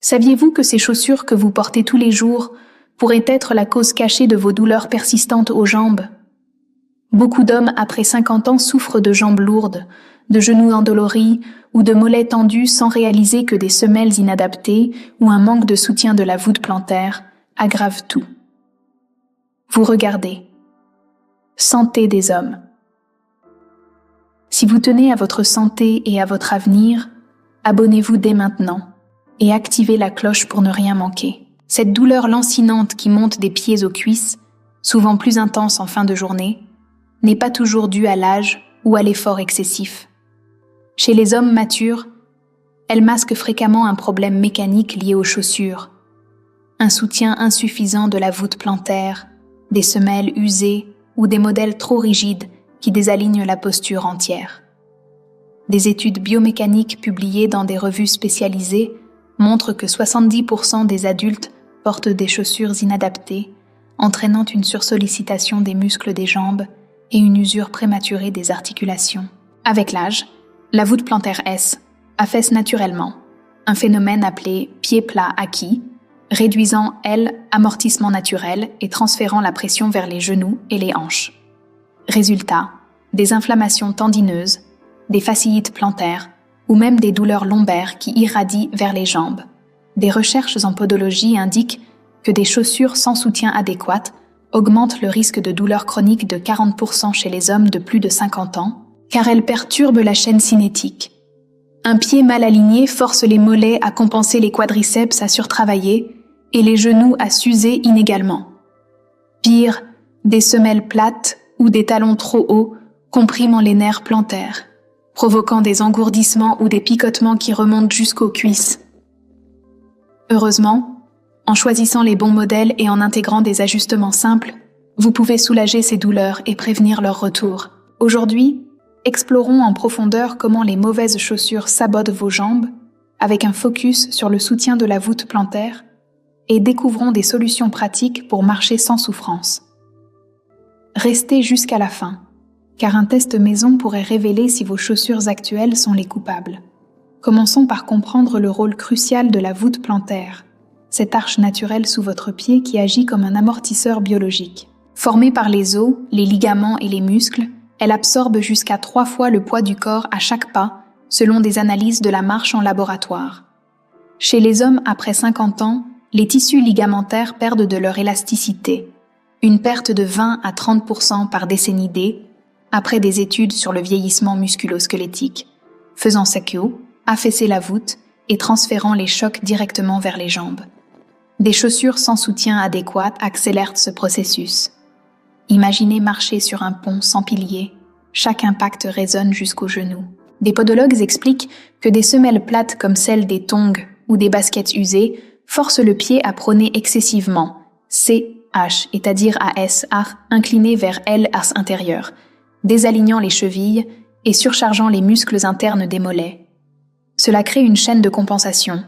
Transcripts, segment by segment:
Saviez-vous que ces chaussures que vous portez tous les jours pourraient être la cause cachée de vos douleurs persistantes aux jambes? Beaucoup d'hommes après 50 ans souffrent de jambes lourdes, de genoux endoloris ou de mollets tendus sans réaliser que des semelles inadaptées ou un manque de soutien de la voûte plantaire aggravent tout. Vous regardez. Santé des hommes. Si vous tenez à votre santé et à votre avenir, abonnez-vous dès maintenant et activez la cloche pour ne rien manquer. Cette douleur lancinante qui monte des pieds aux cuisses, souvent plus intense en fin de journée, n'est pas toujours due à l'âge ou à l'effort excessif. Chez les hommes matures, elle masque fréquemment un problème mécanique lié aux chaussures, un soutien insuffisant de la voûte plantaire, des semelles usées ou des modèles trop rigides qui désalignent la posture entière. Des études biomécaniques publiées dans des revues spécialisées montrent que 70% des adultes portent des chaussures inadaptées, entraînant une sursollicitation des muscles des jambes et une usure prématurée des articulations. Avec l'âge, la voûte plantaire S affaisse naturellement, un phénomène appelé pied plat acquis, réduisant, amortissement naturel et transférant la pression vers les genoux et les hanches. Résultat, des inflammations tendineuses, des fasciites plantaires ou même des douleurs lombaires qui irradient vers les jambes. Des recherches en podologie indiquent que des chaussures sans soutien adéquat augmentent le risque de douleurs chroniques de 40% chez les hommes de plus de 50 ans, car elles perturbent la chaîne cinétique. Un pied mal aligné force les mollets à compenser les quadriceps à surtravailler et les genoux à s'user inégalement. Pire, des semelles plates ou des talons trop hauts compriment les nerfs plantaires, provoquant des engourdissements ou des picotements qui remontent jusqu'aux cuisses. Heureusement, en choisissant les bons modèles et en intégrant des ajustements simples, vous pouvez soulager ces douleurs et prévenir leur retour. Aujourd'hui, explorons en profondeur comment les mauvaises chaussures sabotent vos jambes, avec un focus sur le soutien de la voûte plantaire, et découvrons des solutions pratiques pour marcher sans souffrance. Restez jusqu'à la fin, car un test maison pourrait révéler si vos chaussures actuelles sont les coupables. Commençons par comprendre le rôle crucial de la voûte plantaire, cette arche naturelle sous votre pied qui agit comme un amortisseur biologique. Formée par les os, les ligaments et les muscles, elle absorbe jusqu'à 3 fois le poids du corps à chaque pas, selon des analyses de la marche en laboratoire. Chez les hommes après 50 ans, les tissus ligamentaires perdent de leur élasticité, une perte de 20 à 30% par décennie D, après des études sur le vieillissement musculo-squelettique, faisant sacco, affaisser la voûte et transférant les chocs directement vers les jambes. Des chaussures sans soutien adéquat accélèrent ce processus. Imaginez marcher sur un pont sans piliers, chaque impact résonne jusqu'aux genoux. Des podologues expliquent que des semelles plates comme celles des tongs ou des baskets usées forcent le pied à prôner excessivement, CH, c'est-à-dire AS, incliné vers L, ars intérieur, désalignant les chevilles et surchargeant les muscles internes des mollets. Cela crée une chaîne de compensation.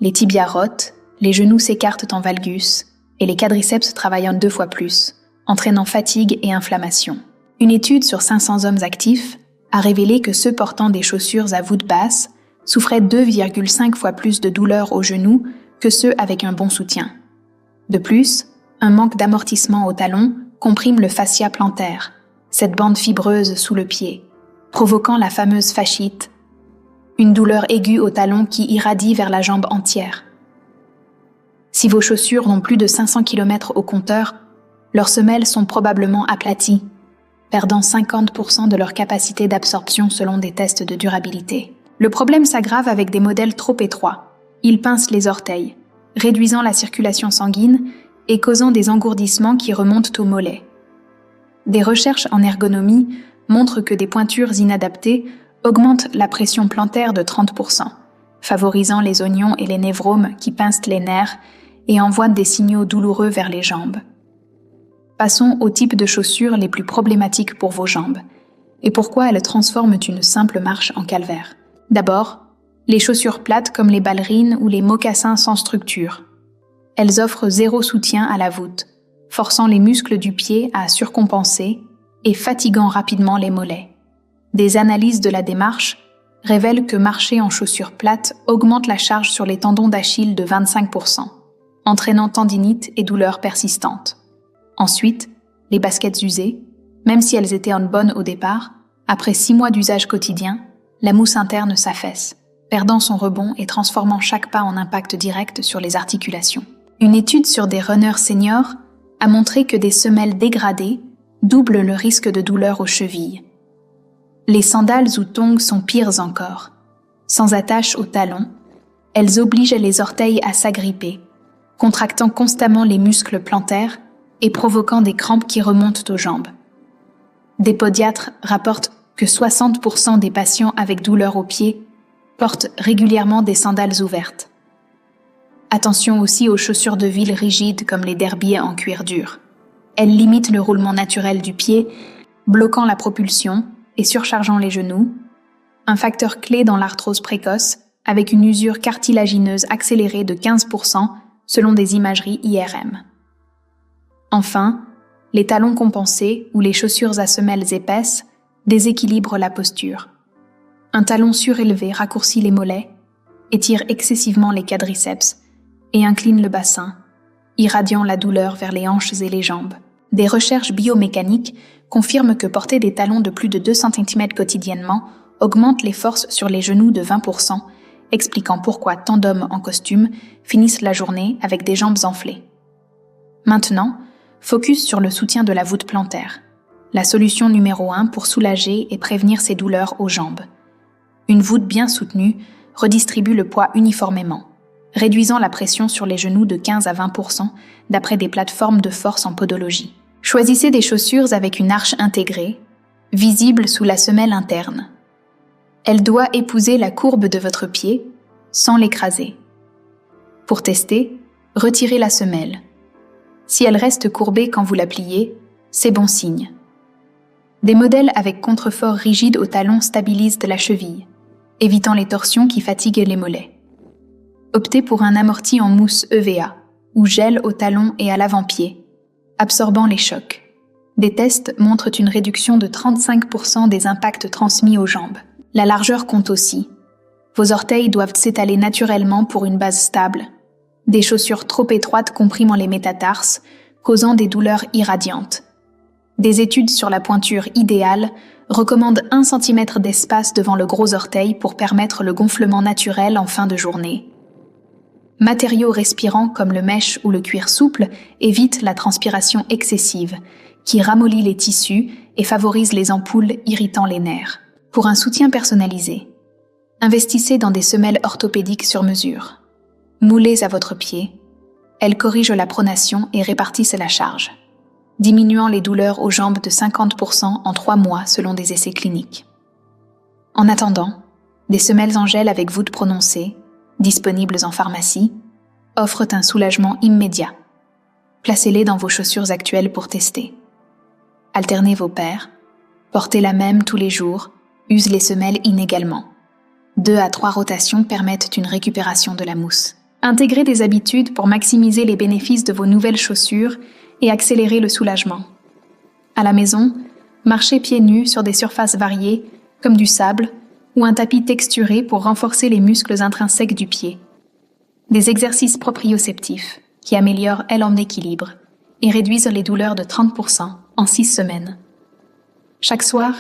Les tibias rotent, les genoux s'écartent en valgus et les quadriceps travaillant 2 fois plus, entraînant fatigue et inflammation. Une étude sur 500 hommes actifs a révélé que ceux portant des chaussures à voûte basse souffraient 2,5 fois plus de douleurs aux genoux que ceux avec un bon soutien. De plus, un manque d'amortissement au talon comprime le fascia plantaire, cette bande fibreuse sous le pied, provoquant la fameuse fasciite, une douleur aiguë au talon qui irradie vers la jambe entière. Si vos chaussures ont plus de 500 km au compteur, leurs semelles sont probablement aplaties, perdant 50% de leur capacité d'absorption selon des tests de durabilité. Le problème s'aggrave avec des modèles trop étroits. Ils pincent les orteils, réduisant la circulation sanguine et causant des engourdissements qui remontent aux mollets. Des recherches en ergonomie montrent que des pointures inadaptées augmentent la pression plantaire de 30%, favorisant les oignons et les névromes qui pincent les nerfs et envoient des signaux douloureux vers les jambes. Passons aux types de chaussures les plus problématiques pour vos jambes et pourquoi elles transforment une simple marche en calvaire. D'abord, les chaussures plates comme les ballerines ou les mocassins sans structure. Elles offrent 0 soutien à la voûte, forçant les muscles du pied à surcompenser et fatiguant rapidement les mollets. Des analyses de la démarche révèle que marcher en chaussures plates augmente la charge sur les tendons d'Achille de 25%, entraînant tendinite et douleurs persistantes. Ensuite, les baskets usées, même si elles étaient en bonne au départ, après 6 mois d'usage quotidien, la mousse interne s'affaisse, perdant son rebond et transformant chaque pas en impact direct sur les articulations. Une étude sur des runners seniors a montré que des semelles dégradées doublent le risque de douleur aux chevilles. Les sandales ou tongs sont pires encore. Sans attache aux talons, elles obligent les orteils à s'agripper, contractant constamment les muscles plantaires et provoquant des crampes qui remontent aux jambes. Des podiatres rapportent que 60% des patients avec douleur aux pieds portent régulièrement des sandales ouvertes. Attention aussi aux chaussures de ville rigides comme les derbiers en cuir dur. Elles limitent le roulement naturel du pied, bloquant la propulsion et surchargeant les genoux, un facteur clé dans l'arthrose précoce avec une usure cartilagineuse accélérée de 15% selon des imageries IRM. Enfin, les talons compensés ou les chaussures à semelles épaisses déséquilibrent la posture. Un talon surélevé raccourcit les mollets, étire excessivement les quadriceps et incline le bassin, irradiant la douleur vers les hanches et les jambes. Des recherches biomécaniques confirment que porter des talons de plus de 2 cm quotidiennement augmente les forces sur les genoux de 20%, expliquant pourquoi tant d'hommes en costume finissent la journée avec des jambes enflées. Maintenant, focus sur le soutien de la voûte plantaire, la solution numéro 1 pour soulager et prévenir ces douleurs aux jambes. Une voûte bien soutenue redistribue le poids uniformément, réduisant la pression sur les genoux de 15 à 20% d'après des plateformes de force en podologie. Choisissez des chaussures avec une arche intégrée, visible sous la semelle interne. Elle doit épouser la courbe de votre pied sans l'écraser. Pour tester, retirez la semelle. Si elle reste courbée quand vous la pliez, c'est bon signe. Des modèles avec contrefort rigide au talon stabilisent la cheville, évitant les torsions qui fatiguent les mollets. Optez pour un amorti en mousse EVA ou gel au talon et à l'avant-pied, absorbant les chocs. Des tests montrent une réduction de 35% des impacts transmis aux jambes. La largeur compte aussi. Vos orteils doivent s'étaler naturellement pour une base stable. Des chaussures trop étroites compriment les métatarses, causant des douleurs irradiantes. Des études sur la pointure idéale recommandent 1 cm d'espace devant le gros orteil pour permettre le gonflement naturel en fin de journée. Matériaux respirants comme le mèche ou le cuir souple évitent la transpiration excessive, qui ramollit les tissus et favorise les ampoules irritant les nerfs. Pour un soutien personnalisé, investissez dans des semelles orthopédiques sur mesure. Moulées à votre pied, elles corrigent la pronation et répartissent la charge, diminuant les douleurs aux jambes de 50% en 3 mois selon des essais cliniques. En attendant, des semelles en gel avec voûte prononcée, disponibles en pharmacie, offrent un soulagement immédiat. Placez-les dans vos chaussures actuelles pour tester. Alternez vos paires, portez la même tous les jours, use les semelles inégalement. 2 à 3 rotations permettent une récupération de la mousse. Intégrez des habitudes pour maximiser les bénéfices de vos nouvelles chaussures et accélérer le soulagement. À la maison, marchez pieds nus sur des surfaces variées, comme du sable, ou un tapis texturé pour renforcer les muscles intrinsèques du pied. Des exercices proprioceptifs qui améliorent en équilibre et réduisent les douleurs de 30% en 6 semaines. Chaque soir,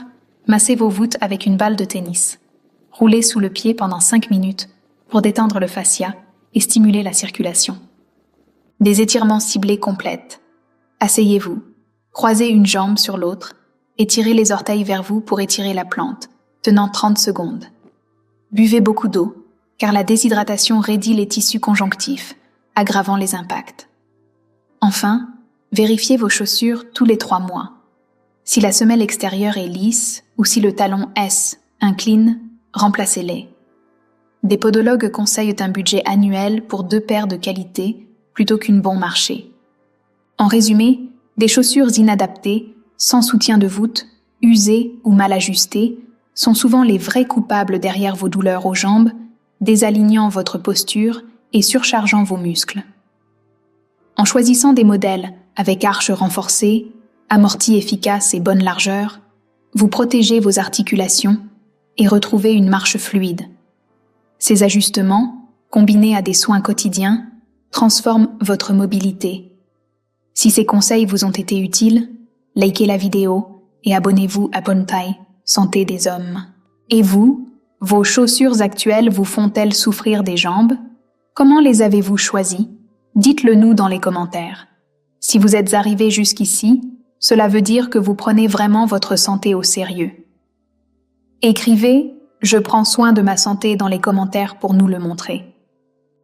massez vos voûtes avec une balle de tennis. Roulez sous le pied pendant 5 minutes pour détendre le fascia et stimuler la circulation. Des étirements ciblés complètent. Asseyez-vous, croisez une jambe sur l'autre et tirez les orteils vers vous pour étirer la plante, tenant 30 secondes. Buvez beaucoup d'eau, car la déshydratation raidit les tissus conjonctifs, aggravant les impacts. Enfin, vérifiez vos chaussures tous les 3 mois. Si la semelle extérieure est lisse ou si le talon S incline, remplacez-les. Des podologues conseillent un budget annuel pour 2 paires de qualité plutôt qu'une bon marché. En résumé, des chaussures inadaptées, sans soutien de voûte, usées ou mal ajustées, sont souvent les vrais coupables derrière vos douleurs aux jambes, désalignant votre posture et surchargeant vos muscles. En choisissant des modèles avec arches renforcées, amortis efficaces et bonne largeur, vous protégez vos articulations, et retrouver une marche fluide. Ces ajustements, combinés à des soins quotidiens, transforment votre mobilité. Si ces conseils vous ont été utiles, likez la vidéo et abonnez-vous à Bontai, Santé des hommes. Et vous, vos chaussures actuelles vous font-elles souffrir des jambes? Comment les avez-vous choisies? Dites-le nous dans les commentaires. Si vous êtes arrivé jusqu'ici, cela veut dire que vous prenez vraiment votre santé au sérieux. Écrivez « Je prends soin de ma santé » dans les commentaires pour nous le montrer.